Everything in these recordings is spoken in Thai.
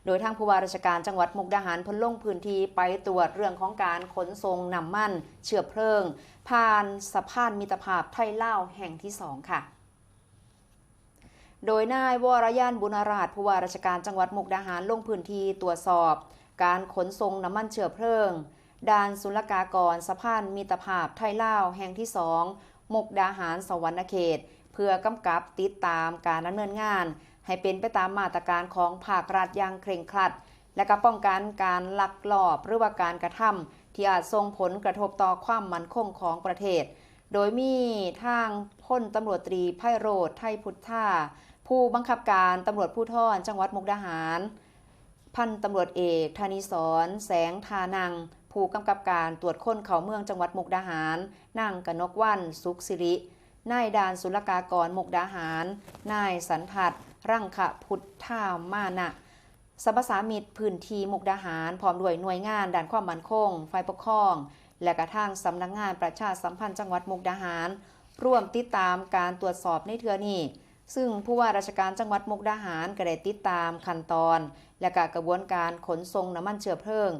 โดยทางผู้ว่าราชการจังหวัดมุกดาหารพ้นลงพื้นที่ไปตรวจเรื่องของการขนส่งน้ำมันเชื้อเพลิงผ่านสะพานมิตรภาพไทยลาวแห่งที่ 2 ค่ะโดยนายวรยันต์บุญราชผู้ว่าราชการจังหวัดมุกดาหารลงพื้นที่ตรวจสอบการขนส่งน้ำมันเชื้อเพลิงด่านศุลกากรสะพานมิตรภาพไทยลาวแห่งที่ 2 มุกดาหารสวรรณเขตเพื่อกำกับติดตามการดำเนินงานให้เป็นไปตามมาตรการของภาครัฐอย่างเคร่งครัดและก็ป้องกันการลักลอบหรือว่าการกระทำที่อาจส่งผลกระทบต่อความมั่นคงของประเทศโดยมีทางพลตำรวจตรีไพโรจน์ไทยพุทธาผู้บังคับการตำรวจภูธรจังหวัดมุกดาหารพันตำรวจเอกธนิศรแสงทานังผู้กำกับการตรวจค้นเขาเมืองจังหวัดมุกดาหารนางกนกวรรณสุขสิรินายด่านศุลกากรมุกดาหารนายสันทัดรังขพุทธามานะสรรพสามิตพื้นที่มุกดาหารพร้อมด้วยหน่วยงานด้านความมั่นคงฝ่ายปกครองและกระทั่งสำนักงานประชาสัมพันธ์จังหวัดมุกดาหารร่วมติดตามการตรวจสอบในเทื่อนี้ซึ่งผู้ว่าราชการจังหวัดมุกดาหารก็ได้ติดตามขั้นตอนและกระบวนการขนส่งน้ำมันเชื้อเพลิง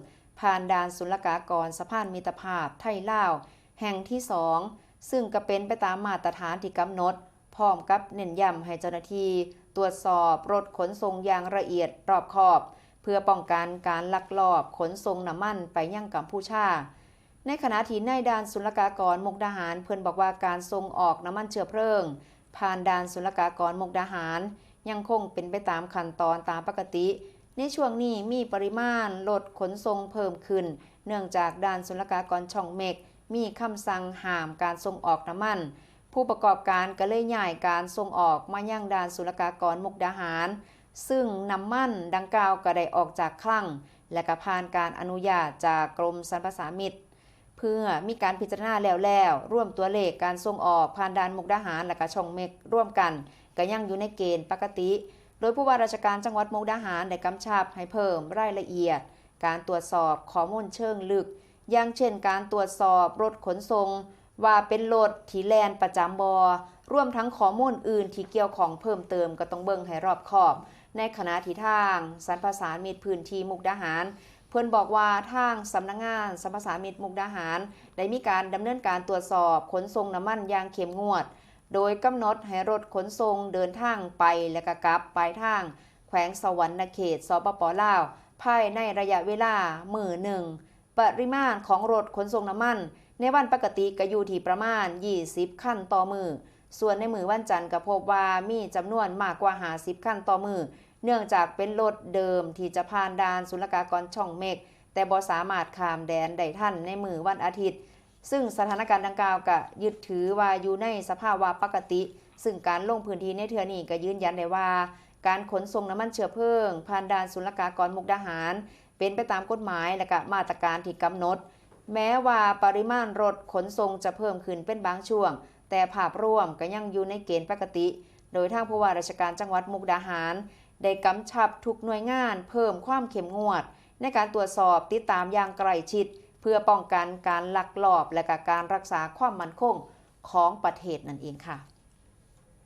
ผ่านด่านศุลกากรสะพานมิตรภาพไทยลาวแห่งที่ 2ซึ่งก็เป็นไปตามมาตรฐานที่กำหนดพร้อมกับเน้นย้ำให้เจ้าหน้าที่ตรวจสอบรถขนส่งอย่างละเอียดรอบคอบเพื่อป้องกันการลักลอบขนส่งน้ำมันไปยังกัมพูชาในขณะที่นายด่านศุลกากรมุกดาหารเพิ่นบอกว่าการส่งออกน้ำมันเชื้อเพลิงผ่านด่านศุลกากรมุกดาหารยังคงเป็นไปตามขั้นตอนตามปกติในช่วงนี้มีปริมาณรถขนส่งเพิ่มขึ้นเนื่องจากด่านศุลกากรช่องเม็กมีคำสั่งห้ามการส่งออกน้ำมันผู้ประกอบการก็เลยย้ายการส่งออกมายังด่านศุลกากรมุกดาหารซึ่งน้ำมันดังกล่าวก็ได้ออกจากคลังและก็ผ่านการอนุญาตจากกรมสรรพสามิตเพื่อมีการพิจารณาแล้วร่วมตัวเลขการส่งออกผ่านด่านมุกดาหารและก็ช่องเม็กร่วมกันก็ยังอยู่ในเกณฑ์ปกติโดยผู้ว่าราชการจังหวัดมุกดาหารได้กำชับให้เพิ่มรายละเอียดการตรวจสอบข้อมูลเชิงลึกอย่างเช่นการตรวจสอบรถขนส่งว่าเป็นรถที่แล่นประจำบรวมทั้งข้อมูลอื่นที่เกี่ยวของเพิ่มเติมก็ต้องเบิ่งให้รอบคอบในขณะที่ทางสรรพสามิตพื้นที่มุกดาหารเพิ่นบอกว่าทางสำนักงานสรรพสามิตมุกดาหารได้มีการดำเนินการตรวจสอบขนส่งน้ำมันอย่างเข้มงวดโดยกำหนดให้รถขนส่งเดินทางไปและก็กลับปลายทางแขวงสวรรณเขตสปป.ลาวภายในระยะเวลามื้อหนึ่งปริมาณของรถขนส่งน้ำมันในวันปกติก็อยู่ที่ประมาณ20คันต่อมือส่วนในมื้อวันจันทร์ก็พบว่ามีจำนวนมากกว่า50คันต่อมือเนื่องจากเป็นรถเดิมที่จะผ่านด่านศุลกากรช่องเม็กแต่บ่สามารถข้ามแดนได้ทันในมื้อวันอาทิตย์ซึ่งสถานการณ์ดังกล่าวก็ยึดถือว่าอยู่ในสภาวะปกติซึ่งการลงพื้นที่ในเทื่อนี้ก็ยืนยันได้ว่าการขนส่งน้ำมันเชื้อเพลิงผ่านด่านศุลกากรมุกดาหารเป็นไปตามกฎหมายและก็มาตรการที่กำหนดแม้ว่าปริมาณรถขนส่งจะเพิ่มขึ้นเป็นบางช่วงแต่ภาพรวมก็ยังอยู่ในเกณฑ์ปกติโดยทางผู้ว่าราชการจังหวัดมุกดาหารได้กำชับทุกหน่วยงานเพิ่มความเข้มงวดในการตรวจสอบติดตามอย่างใกล้ชิดเพื่อป้องกันการลักลอบและการรักษาความมั่นคงของประเทศนั่นเองค่ะ